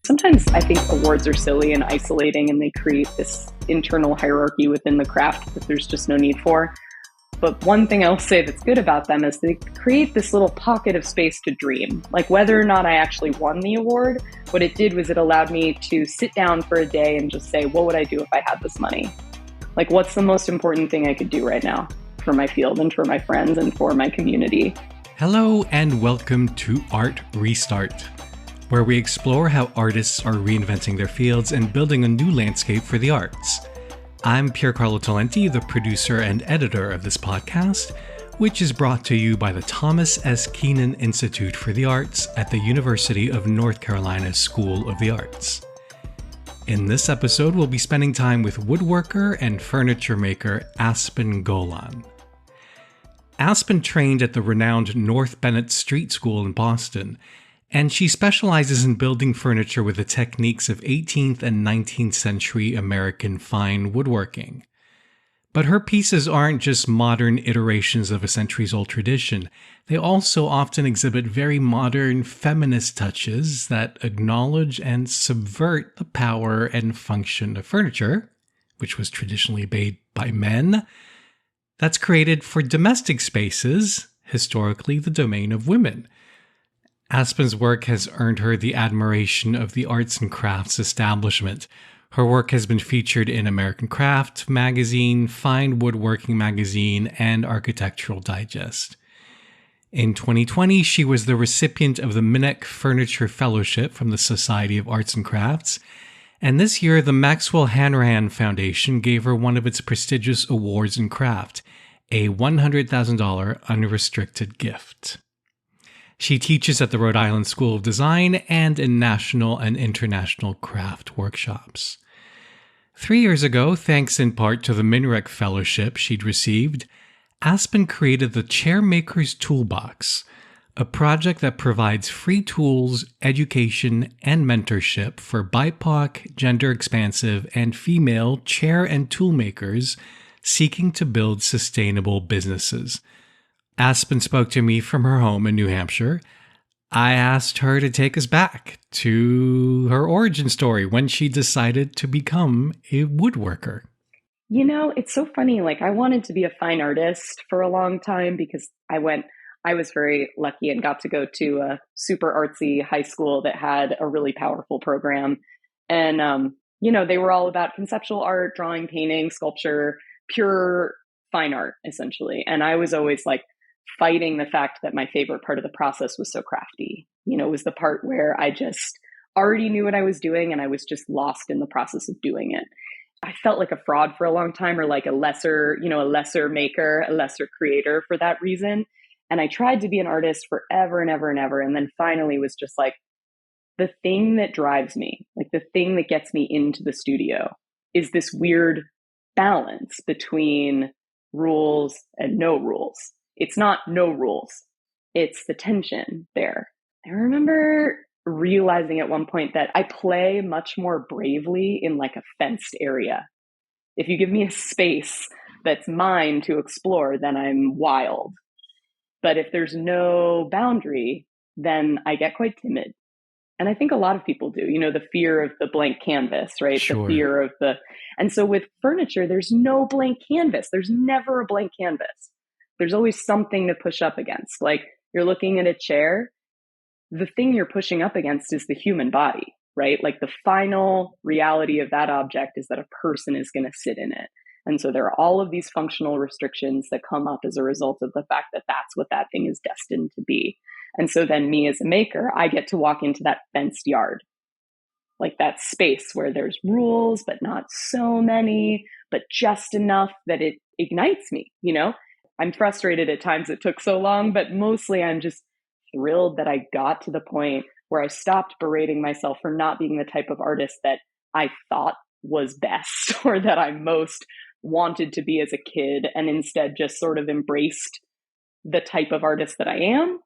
Sometimes I think awards are silly and isolating, and they create this internal hierarchy within the craft that there's just no need for. But one thing I'll say that's good about them is they create this little pocket of space to dream. Like whether or not I actually won the award, what it did was it allowed me to sit down for a day and just say, what would I do if I had this money? Like, what's the most important thing I could do right now for my field and for my friends and for my community? Hello and welcome to Art Restart, where we explore how artists are reinventing their fields and building a new landscape for the arts. I'm Piercarlo Talenti, the producer and editor of this podcast, which is brought to you by the Thomas S. Keenan Institute for the Arts at the University of North Carolina School of the Arts. In this episode, we'll be spending time with woodworker and furniture maker Aspen Golann. Aspen trained at the renowned North Bennett Street School in Boston, and she specializes in building furniture with the techniques of 18th and 19th century American fine woodworking. But her pieces aren't just modern iterations of a centuries-old tradition. They also often exhibit very modern, feminist touches that acknowledge and subvert the power and function of furniture, which was traditionally made by men, that's created for domestic spaces, historically the domain of women. Aspen's work has earned her the admiration of the arts and crafts establishment. Her work has been featured in American Craft magazine, Fine Woodworking magazine, and Architectural Digest. In 2020, she was the recipient of the Minnick Furniture Fellowship from the Society of Arts and Crafts, and this year the Maxwell Hanrahan Foundation gave her one of its prestigious awards in craft, a $100,000 unrestricted gift. She teaches at the Rhode Island School of Design and in national and international craft workshops. 3 years ago, thanks in part to the Minnick Fellowship she'd received, Aspen created the Chairmaker's Toolbox, a project that provides free tools, education, and mentorship for BIPOC, gender-expansive, and female chair and tool makers seeking to build sustainable businesses. Aspen spoke to me from her home in New Hampshire. I asked her to take us back to her origin story when she decided to become a woodworker. You know, it's so funny. Like, I wanted to be a fine artist for a long time because I was very lucky and got to go to a super artsy high school that had a really powerful program. And, they were all about conceptual art, drawing, painting, sculpture, pure fine art, essentially. And I was always like fighting the fact that my favorite part of the process was so crafty. It was the part where I just already knew what I was doing and I was just lost in the process of doing it. I felt like a fraud for a long time, or like a lesser maker, a lesser creator for that reason. And I tried to be an artist forever and ever and ever. And then finally was just like, the thing that drives me, like the thing that gets me into the studio is this weird balance between rules and no rules. It's not no rules. It's the tension there. I remember realizing at one point that I play much more bravely in like a fenced area. If you give me a space that's mine to explore, then I'm wild. But if there's no boundary, then I get quite timid. And I think a lot of people do, the fear of the blank canvas, right? Sure. The fear of and so with furniture, there's no blank canvas. There's never a blank canvas. There's always something to push up against. Like, you're looking at a chair, the thing you're pushing up against is the human body, right? Like, the final reality of that object is that a person is going to sit in it. And so there are all of these functional restrictions that come up as a result of the fact that that's what that thing is destined to be. And so then me as a maker, I get to walk into that fenced yard, like that space where there's rules, but not so many, but just enough that it ignites me, I'm frustrated at times it took so long, but mostly I'm just thrilled that I got to the point where I stopped berating myself for not being the type of artist that I thought was best or that I most wanted to be as a kid, and instead just sort of embraced the type of artist that I am,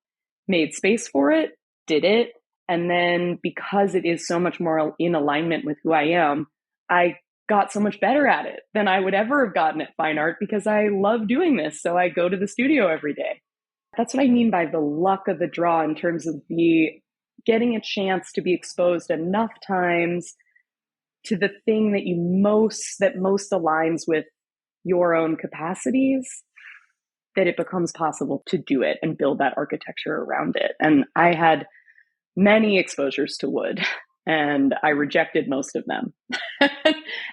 made space for it, did it. And then because it is so much more in alignment with who I am, I got so much better at it than I would ever have gotten at fine art because I love doing this. So I go to the studio every day. That's what I mean by the luck of the draw in terms of the getting a chance to be exposed enough times to the thing that most aligns with your own capacities, that it becomes possible to do it and build that architecture around it. And I had many exposures to wood, and I rejected most of them.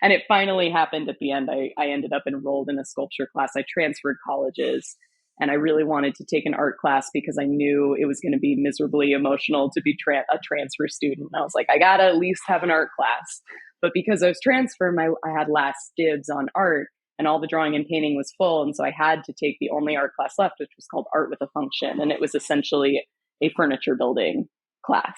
And it finally happened at the end. I ended up enrolled in a sculpture class. I transferred colleges, and I really wanted to take an art class because I knew it was going to be miserably emotional to be a transfer student. And I was like, I got to at least have an art class. But because I was transferred, I had last dibs on art, and all the drawing and painting was full. And so I had to take the only art class left, which was called Art with a Function. And it was essentially a furniture building class.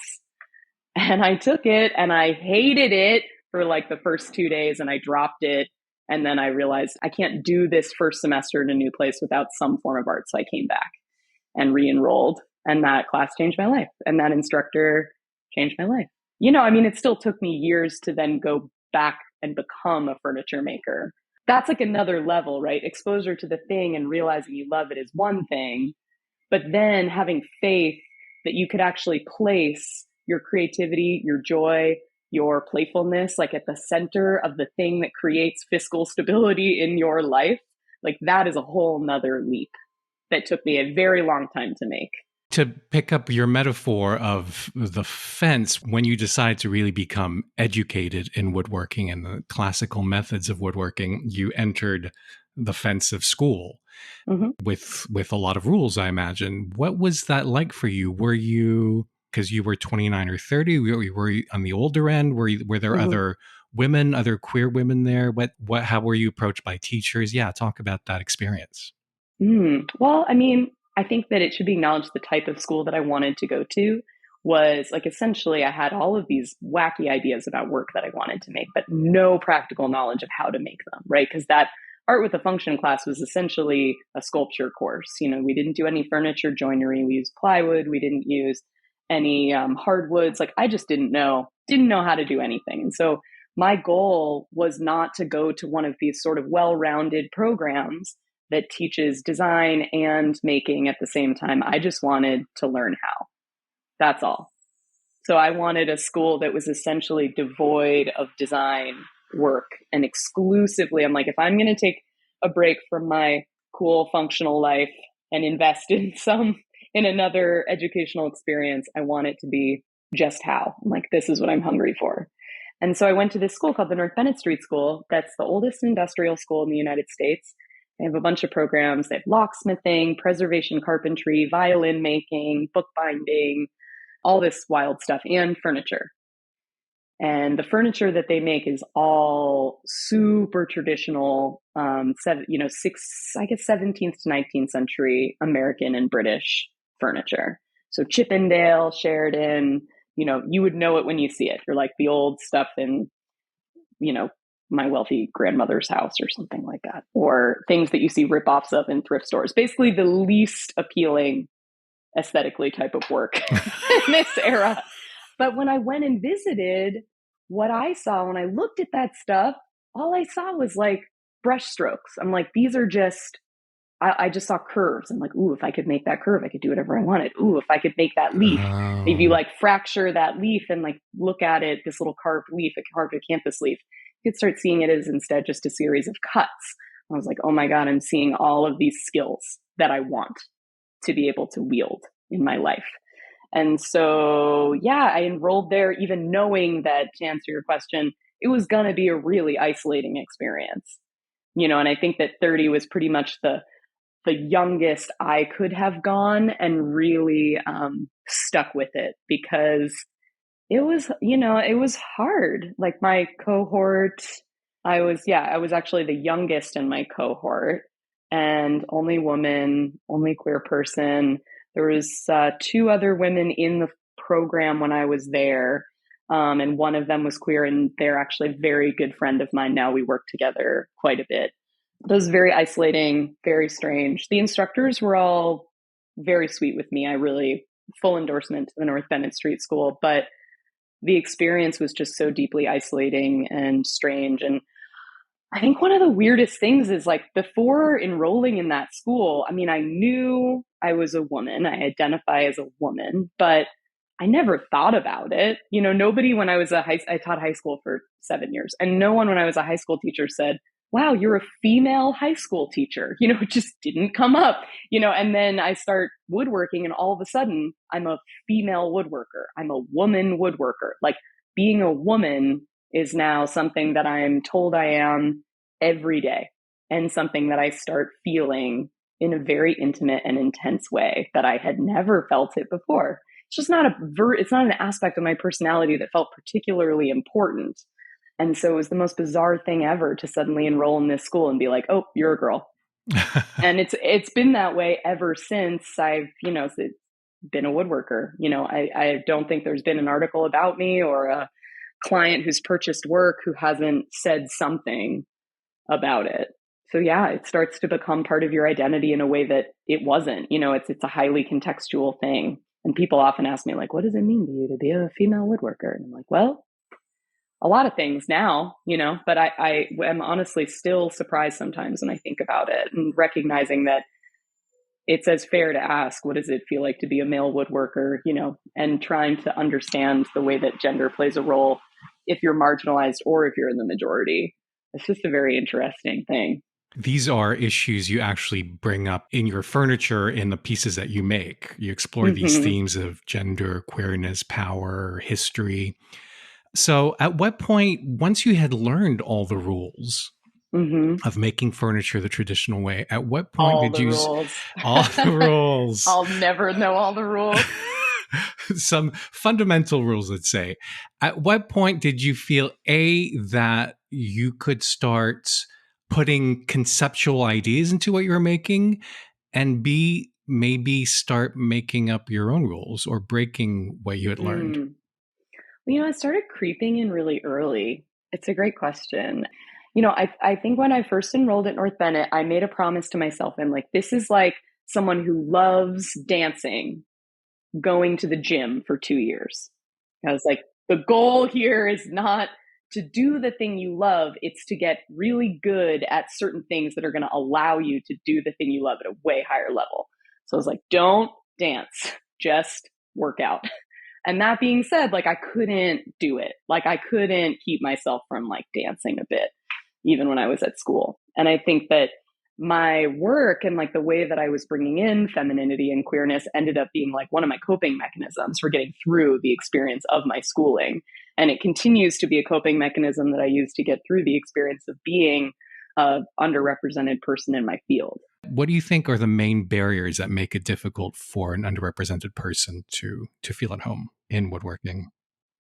And I took it and I hated it for like the first 2 days, and I dropped it. And then I realized I can't do this first semester in a new place without some form of art. So I came back and re-enrolled, and that class changed my life. And that instructor changed my life. It still took me years to then go back and become a furniture maker. That's like another level, right? Exposure to the thing and realizing you love it is one thing, but then having faith that you could actually place your creativity, your joy, your playfulness, like at the center of the thing that creates fiscal stability in your life, like that is a whole nother leap that took me a very long time to make. To pick up your metaphor of the fence, when you decide to really become educated in woodworking and the classical methods of woodworking, you entered the fence of school with a lot of rules, I imagine. What was that like for you? Were you, because you were 29 or 30, were you on the older end? Were there other women, other queer women there? How were you approached by teachers? Yeah, talk about that experience. Well, I think that it should be acknowledged the type of school that I wanted to go to was like, essentially, I had all of these wacky ideas about work that I wanted to make, but no practical knowledge of how to make them, right? Because that Art with a Function class was essentially a sculpture course. We didn't do any furniture joinery. We used plywood. We didn't use any hardwoods. Like I just didn't know how to do anything. And so my goal was not to go to one of these sort of well-rounded programs that teaches design and making at the same time. I just wanted to learn how. That's all. So I wanted a school that was essentially devoid of design work and exclusively, I'm like, if I'm going to take a break from my cool functional life and invest in another educational experience, I want it to be just how. I'm like, this is what I'm hungry for. And so I went to this school called the North Bennett Street School. That's the oldest industrial school in the United States. They have a bunch of programs. They have locksmithing, preservation carpentry, violin making, bookbinding, all this wild stuff, and furniture. And the furniture that they make is all super traditional, 17th to 19th century American and British furniture. So Chippendale, Sheridan, you would know it when you see it. You're like the old stuff in, my wealthy grandmother's house or something like that, or things that you see ripoffs of in thrift stores. Basically the least appealing aesthetically type of work in this era. But when I went and visited, what I saw when I looked at that stuff, all I saw was like brush strokes. I'm like, these are just, I just saw curves. I'm like, ooh, if I could make that curve, I could do whatever I wanted. Ooh, if I could make that leaf, if you like fracture that leaf and like look at it, this little carved leaf, a carved acanthus leaf, you could start seeing it as instead just a series of cuts. I was like, oh my God, I'm seeing all of these skills that I want to be able to wield in my life. And so, yeah, I enrolled there even knowing that, to answer your question, it was going to be a really isolating experience. And I think that 30 was pretty much the youngest I could have gone and really stuck with it, because it was hard. Like my cohort, I was actually the youngest in my cohort and only woman, only queer person. There was 2 other women in the program when I was there. And one of them was queer, and they're actually a very good friend of mine now. We work together quite a bit. It was very isolating, very strange. The instructors were all very sweet with me. I really full endorsement to the North Bennett Street School, but the experience was just so deeply isolating and strange. And I think one of the weirdest things is, like, before enrolling in that school, I knew I was a woman. I identify as a woman, but I never thought about it. Nobody when I taught high school for 7 years, and no one when I was a high school teacher said, wow, you're a female high school teacher. It just didn't come up, and then I start woodworking and all of a sudden I'm a female woodworker. I'm a woman woodworker. Like being a woman is now something that I'm told I am every day, and something that I start feeling in a very intimate and intense way that I had never felt it before. It's just not it's not an aspect of my personality that felt particularly important. And so it was the most bizarre thing ever to suddenly enroll in this school and be like, oh, you're a girl. And it's been that way ever since I've, been a woodworker. I don't think there's been an article about me or a client who's purchased work who hasn't said something about it. So yeah, it starts to become part of your identity in a way that it wasn't. It's a highly contextual thing. And people often ask me, like, what does it mean to you to be a female woodworker? And I'm like, well, a lot of things now, but I am honestly still surprised sometimes when I think about it, and recognizing that it's as fair to ask, what does it feel like to be a male woodworker, and trying to understand the way that gender plays a role if you're marginalized or if you're in the majority. It's just a very interesting thing. These are issues you actually bring up in your furniture, in the pieces that you make. You explore these themes of gender, queerness, power, history. So at what point, once you had learned all the rules of making furniture the traditional way, at what point all did the you... rules. All the rules. I'll never know all the rules. Some fundamental rules, let's say. At what point did you feel, A, that you could start putting conceptual ideas into what you were making, and B, maybe start making up your own rules or breaking what you had learned? Well, I started creeping in really early. It's a great question. I think when I first enrolled at North Bennett, I made a promise to myself. I'm like, this is like someone who loves dancing, going to the gym for 2 years. I was like, the goal here is not to do the thing you love. It's to get really good at certain things that are going to allow you to do the thing you love at a way higher level. So I was like, don't dance, just work out. And that being said, like I couldn't do it. Like I couldn't keep myself from like dancing a bit, even when I was at school. And I think that my work and like the way that I was bringing in femininity and queerness ended up being like one of my coping mechanisms for getting through the experience of my schooling. And it continues to be a coping mechanism that I use to get through the experience of being an underrepresented person in my field. What do you think are the main barriers that make it difficult for an underrepresented person to feel at home in woodworking?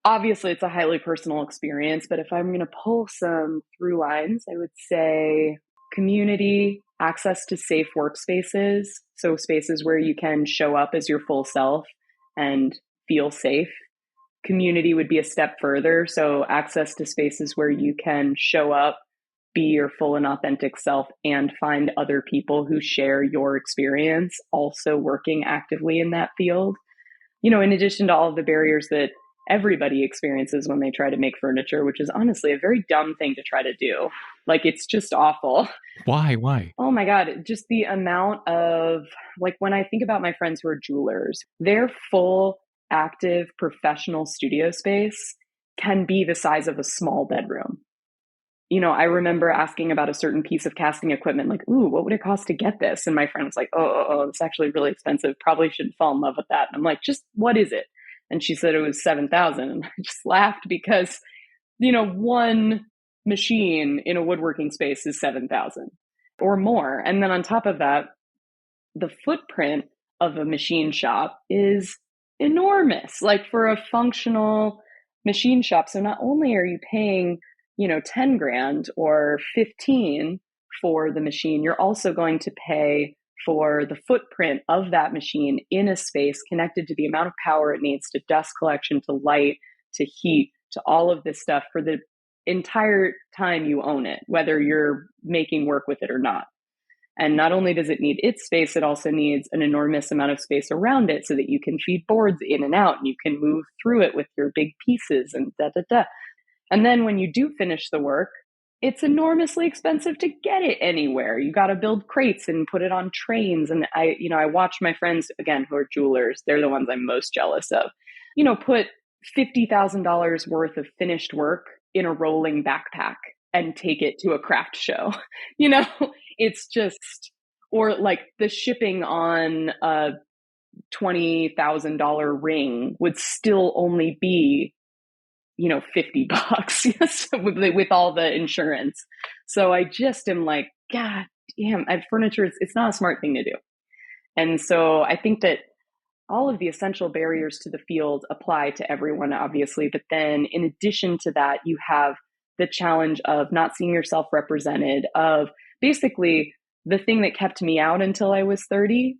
Obviously, it's a highly personal experience, but if I'm going to pull some through lines, I would say community, access to safe workspaces. So spaces where you can show up as your full self and feel safe. Community would be a step further. So access to spaces where you can show up, be your full and authentic self, and find other people who share your experience, also working actively in that field. In addition to all of the barriers that everybody experiences when they try to make furniture, which is honestly a very dumb thing to try to do. Like, it's just awful. Why? Oh my God. Just the amount of, like, when I think about my friends who are jewelers, their full, active, professional studio space can be the size of a small bedroom. I remember asking about a certain piece of casting equipment, like, ooh, what would it cost to get this? And my friend was like, oh, it's actually really expensive. Probably shouldn't fall in love with that. And I'm like, just what is it? And she said it was $7,000. And I just laughed because, one machine in a woodworking space is $7,000 or more. And then on top of that, the footprint of a machine shop is enormous, like for a functional machine shop. So not only are you paying 10 grand or 15 for the machine, you're also going to pay for the footprint of that machine in a space connected to the amount of power it needs to dust collection, to light, to heat, to all of this stuff for the entire time you own it, whether you're making work with it or not. And not only does it need its space, it also needs an enormous amount of space around it so that you can feed boards in and out and you can move through it with your big pieces and da. And then when you do finish the work, it's enormously expensive to get it anywhere. You got to build crates and put it on trains. And I watch my friends, again, who are jewelers. They're the ones I'm most jealous of. put $50,000 worth of finished work in a rolling backpack and take it to a craft show. you know, it's just, or like the shipping on a $20,000 ring would still only be, $50 with all the insurance. So I just am like, God damn, furniture, it's not a smart thing to do. And so I think that all of the essential barriers to the field apply to everyone, obviously. But then in addition to that, you have the challenge of not seeing yourself represented, of basically the thing that kept me out until I was 30.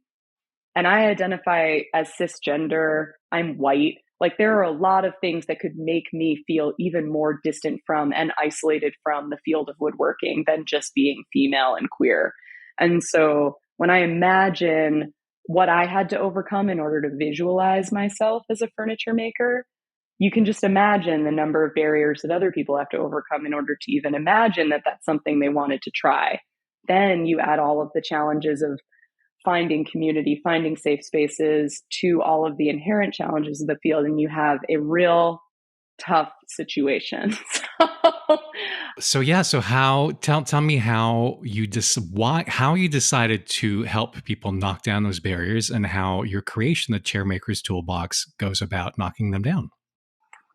And I identify as cisgender, I'm white. Like there are a lot of things that could make me feel even more distant from and isolated from the field of woodworking than just being female and queer. And so when I imagine what I had to overcome in order to visualize myself as a furniture maker, you can just imagine the number of barriers that other people have to overcome in order to even imagine that that's something they wanted to try. Then you add all of the challenges of finding community, finding safe spaces, to all of the inherent challenges of the field, and you have a real tough situation. So how tell me how how you decided to help people knock down those barriers, and how your creation, the Chairmaker's Toolbox, goes about knocking them down.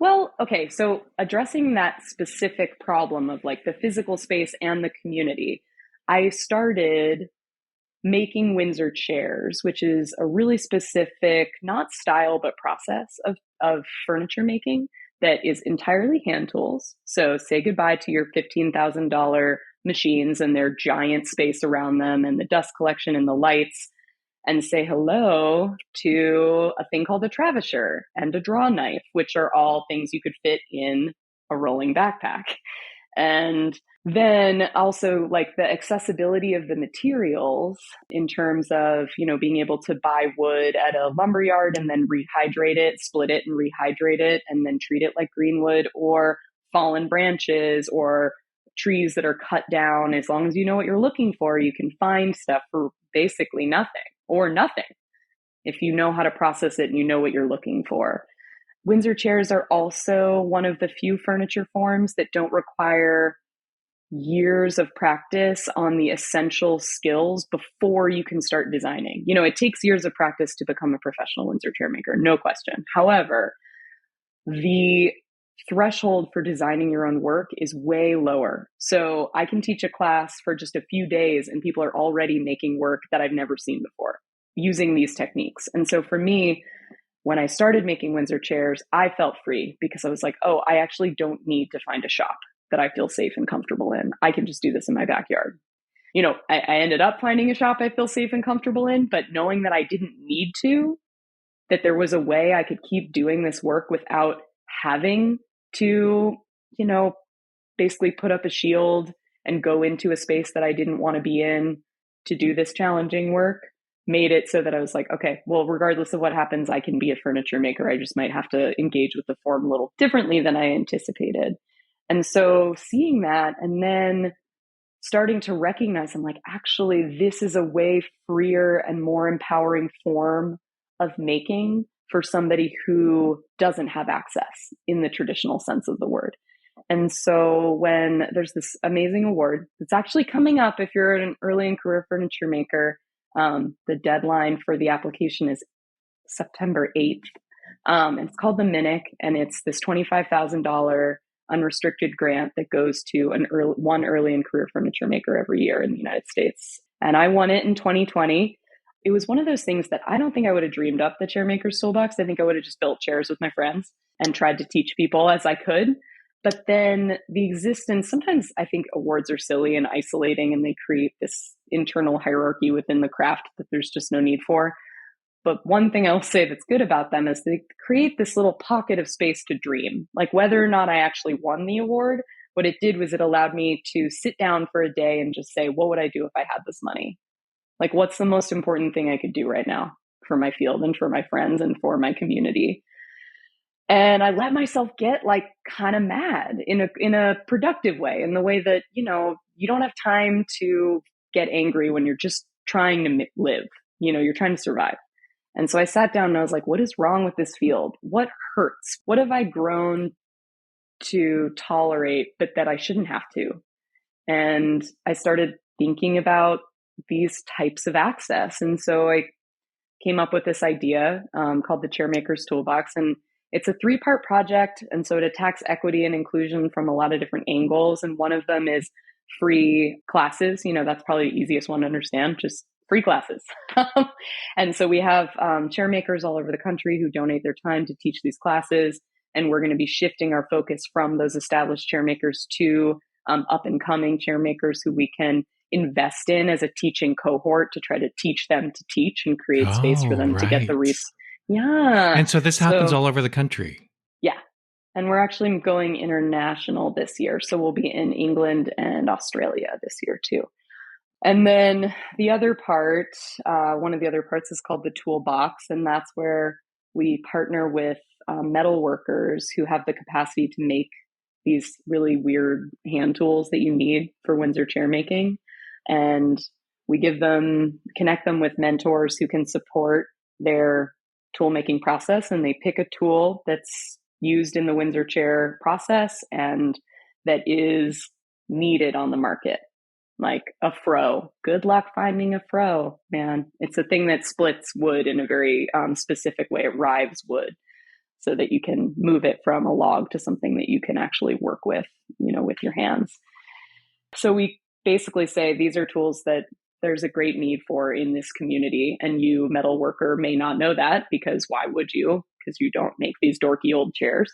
Well, okay, so addressing that specific problem of like the physical space and the community, I started making Windsor chairs, which is a really specific, not style, but process of furniture making that is entirely hand tools. So say goodbye to your $15,000 machines and their giant space around them and the dust collection and the lights, and say hello to a thing called a travisher and a draw knife, which are all things you could fit in a rolling backpack. And then also like the accessibility of the materials in terms of, being able to buy wood at a lumberyard and then rehydrate it, split it and rehydrate it, and then treat it like green wood, or fallen branches or trees that are cut down. As long as you know what you're looking for, you can find stuff for basically nothing or nothing if you know how to process it and you know what you're looking for. Windsor chairs are also one of the few furniture forms that don't require years of practice on the essential skills before you can start designing. It takes years of practice to become a professional Windsor chair maker, no question. However, the threshold for designing your own work is way lower. So I can teach a class for just a few days and people are already making work that I've never seen before using these techniques. And so for me, when I started making Windsor chairs, I felt free because I was like, oh, I actually don't need to find a shop that I feel safe and comfortable in. I can just do this in my backyard. I ended up finding a shop I feel safe and comfortable in, but knowing that I didn't need to, that there was a way I could keep doing this work without having to, basically put up a shield and go into a space that I didn't want to be in to do this challenging work, made it so that I was like, okay, well, regardless of what happens, I can be a furniture maker. I just might have to engage with the form a little differently than I anticipated. And so seeing that and then starting to recognize, I'm like, actually, this is a way freer and more empowering form of making for somebody who doesn't have access in the traditional sense of the word. And so when there's this amazing award that's actually coming up, if you're an early in career furniture maker, the deadline for the application is September 8th. And it's called the MINIC, and it's this $25,000 unrestricted grant that goes to one early in career furniture maker every year in the United States. And I won it in 2020. It was one of those things that I don't think I would have dreamed up the Chairmaker's Toolbox. I think I would have just built chairs with my friends and tried to teach people as I could. But then the existence, sometimes I think awards are silly and isolating, and they create this internal hierarchy within the craft that there's just no need for. But one thing I'll say that's good about them is they create this little pocket of space to dream. Like whether or not I actually won the award, what it did was it allowed me to sit down for a day and just say, what would I do if I had this money? Like, what's the most important thing I could do right now for my field and for my friends and for my community? And I let myself get like kind of mad in a productive way, in the way that, you don't have time to get angry when you're just trying to live, you're trying to survive. And so I sat down and I was like, what is wrong with this field? What hurts? What have I grown to tolerate, but that I shouldn't have to? And I started thinking about these types of access. And so I came up with this idea called the Chairmaker's Toolbox. And it's a 3-part project. And so it attacks equity and inclusion from a lot of different angles. And one of them is free classes. That's probably the easiest one to understand, just free classes. And so we have chairmakers all over the country who donate their time to teach these classes. And we're going to be shifting our focus from those established chairmakers to up and coming chairmakers who we can invest in as a teaching cohort to try to teach them to teach and create space for them to get the Yeah. And so this happens all over the country. Yeah. And we're actually going international this year. So we'll be in England and Australia this year too. And then the other part, one of the other parts is called the Toolbox. And that's where we partner with metal workers who have the capacity to make these really weird hand tools that you need for Windsor chair making. And we connect them with mentors who can support their tool making process. And they pick a tool that's used in the Windsor chair process and that is needed on the market, like a froe. Good luck finding a froe, man. It's a thing that splits wood in a very specific way. It rives wood so that you can move it from a log to something that you can actually work with, with your hands. So we basically say these are tools that there's a great need for in this community. And you, metal worker, may not know that, because why would you? Because you don't make these dorky old chairs.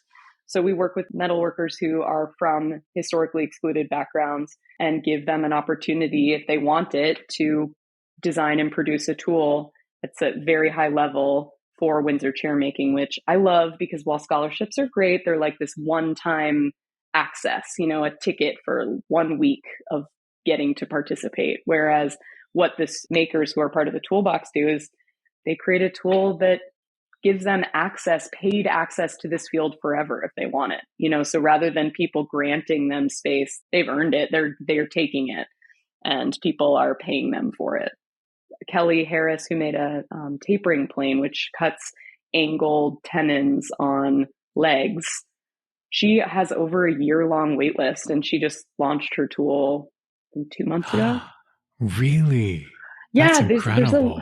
So we work with metal workers who are from historically excluded backgrounds and give them an opportunity, if they want it, to design and produce a tool that's at very high level for Windsor chair making, which I love, because while scholarships are great, they're like this one-time access, a ticket for 1 week of getting to participate. Whereas what the makers who are part of the Toolbox do is they create a tool that gives them paid access to this field forever if they want it. So rather than people granting them space, they've earned it. They're taking it, and people are paying them for it. Kelly Harris, who made a tapering plane, which cuts angled tenons on legs, she has over a year-long wait list, and she just launched her tool 2 months ago. Really? Yeah, that's incredible.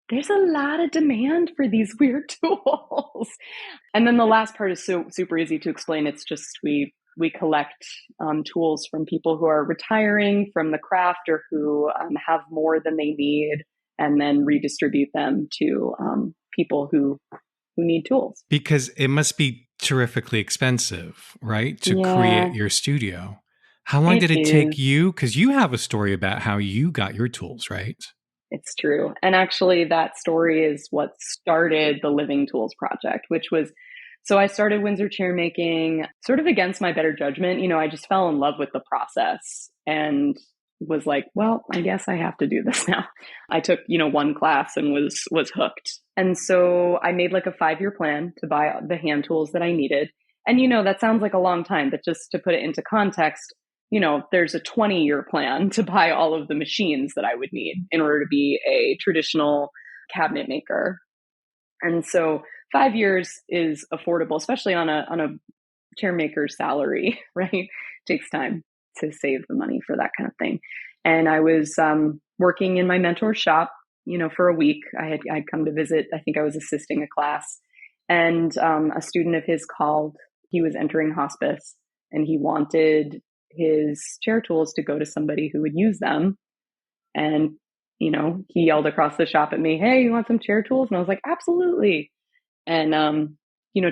There's a lot of demand for these weird tools. And then the last part is so super easy to explain. It's just we collect tools from people who are retiring from the craft or who have more than they need, and then redistribute them to people who need tools. Because it must be terrifically expensive, right? To create your studio. How long did it take you? Because you have a story about how you got your tools, right? It's true. And actually that story is what started the Living Tools project, which was, so I started Windsor chair making sort of against my better judgment. I just fell in love with the process and was like, well, I guess I have to do this now. I took, one class and was hooked. And so I made like a 5-year plan to buy the hand tools that I needed. And, that sounds like a long time, but just to put it into context, there's a 20-year plan to buy all of the machines that I would need in order to be a traditional cabinet maker. And so 5 years is affordable, especially on a chair maker's salary, right? It takes time to save the money for that kind of thing. And I was working in my mentor's shop, for a week. I'd come to visit. I think I was assisting a class, and a student of his called. He was entering hospice, and he wanted his chair tools to go to somebody who would use them. And, he yelled across the shop at me, "Hey, you want some chair tools?" And I was like, "Absolutely." And,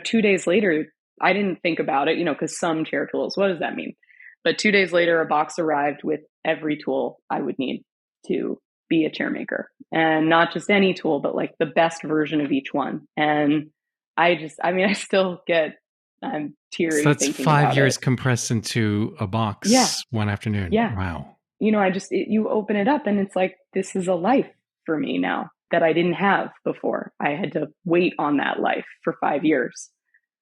2 days later, I didn't think about it, because some chair tools, what does that mean? But 2 days later, a box arrived with every tool I would need to be a chair maker, and not just any tool, but like the best version of each one. And I still get teary. So that's thinking 5 years compressed into a box one afternoon. Yeah. Wow. You open it up and it's like, this is a life for me now that I didn't have before. I had to wait on that life for 5 years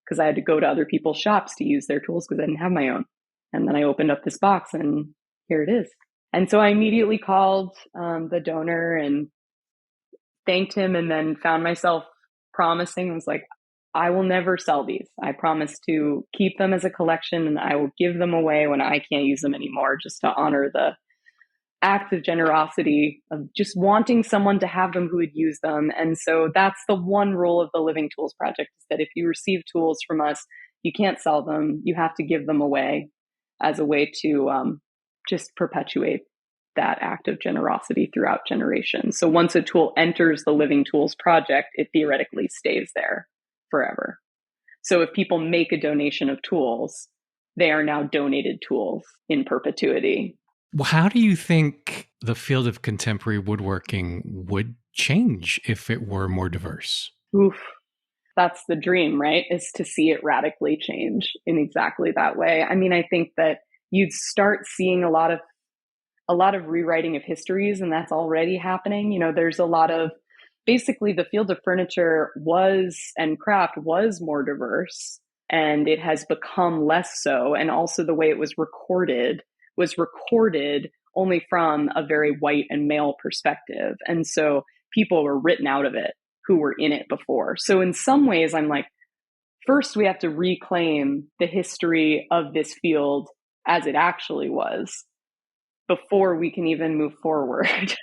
because I had to go to other people's shops to use their tools because I didn't have my own. And then I opened up this box and here it is. And so I immediately called the donor and thanked him and then found myself promising, I was like, I will never sell these. I promise to keep them as a collection and I will give them away when I can't use them anymore, just to honor the act of generosity of just wanting someone to have them who would use them. And so that's the one rule of the Living Tools Project, is that if you receive tools from us, you can't sell them. You have to give them away as a way to just perpetuate that act of generosity throughout generations. So once a tool enters the Living Tools Project, it theoretically stays there forever. So if people make a donation of tools, they are now donated tools in perpetuity. Well, how do you think the field of contemporary woodworking would change if it were more diverse? Oof. That's the dream, right? Is to see it radically change in exactly that way. I mean, I think that you'd start seeing a lot of rewriting of histories, and that's already happening. You know, there's a lot of, basically the field of furniture and craft was more diverse, and it has become less so. And also the way it was recorded only from a very white and male perspective. And so people were written out of it who were in it before. So in some ways, I'm like, first we have to reclaim the history of this field as it actually was before we can even move forward.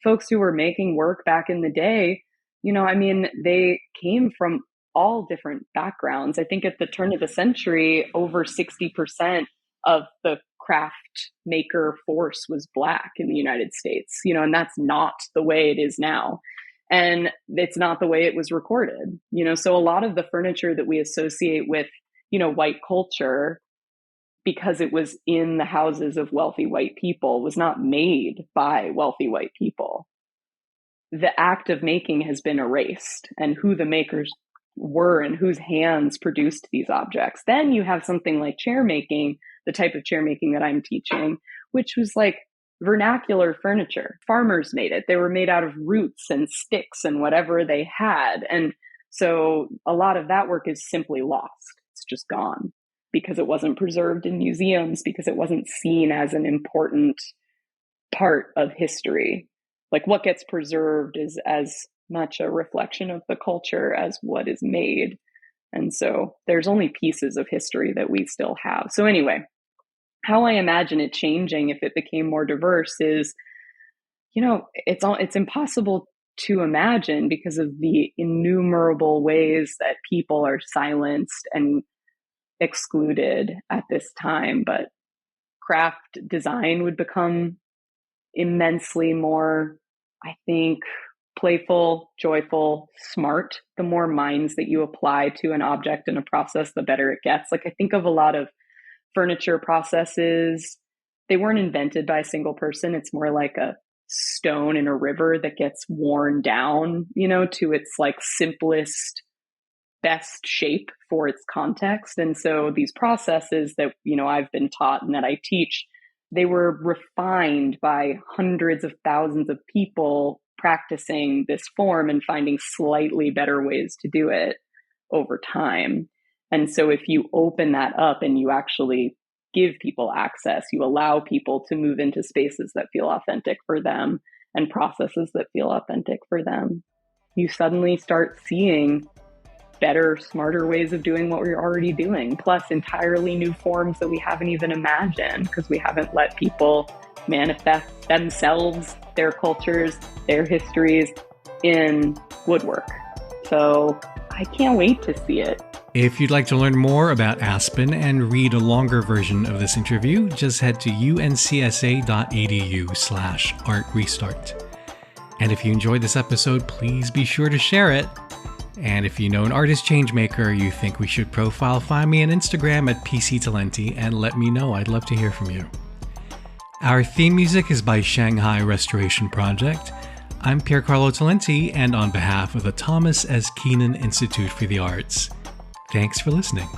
Folks who were making work back in the day, you know, I mean, they came from all different backgrounds. I think at the turn of the century, over 60% of the craft maker force was Black in the United States, you know, and that's not the way it is now. And it's not the way it was recorded, you know, so a lot of the furniture that we associate with, you know, white culture, because it was in the houses of wealthy white people, was not made by wealthy white people. The act of making has been erased, and who the makers were and whose hands produced these objects. Then you have something like chair making, the type of chair making that I'm teaching, which was like vernacular furniture. Farmers made it. They were made out of roots and sticks and whatever they had. And so a lot of that work is simply lost. It's just gone because it wasn't preserved in museums, because it wasn't seen as an important part of history. Like what gets preserved is as much a reflection of the culture as what is made. And so there's only pieces of history that we still have. So anyway, how I imagine it changing if it became more diverse is, you know, it's impossible to imagine because of the innumerable ways that people are silenced and excluded at this time. But craft design would become immensely more, I think, playful, joyful, smart. The more minds that you apply to an object and a process, the better it gets. Like I think of a lot of furniture processes, they weren't invented by a single person. It's more like a stone in a river that gets worn down, you know, to its like simplest, best shape for its context. And so these processes that, you know, I've been taught and that I teach, they were refined by hundreds of thousands of people practicing this form and finding slightly better ways to do it over time. And so if you open that up and you actually give people access, you allow people to move into spaces that feel authentic for them and processes that feel authentic for them, you suddenly start seeing better, smarter ways of doing what we're already doing, plus entirely new forms that we haven't even imagined because we haven't let people manifest themselves, their cultures, their histories in woodwork. So I can't wait to see it. If you'd like to learn more about Aspen and read a longer version of this interview, just head to uncsa.edu/artrestart. And if you enjoyed this episode, please be sure to share it. And if you know an artist changemaker you think we should profile, find me on Instagram at PCTalenti and let me know. I'd love to hear from you. Our theme music is by Shanghai Restoration Project. I'm Piercarlo Talenti, and on behalf of the Thomas S. Keenan Institute for the Arts, thanks for listening.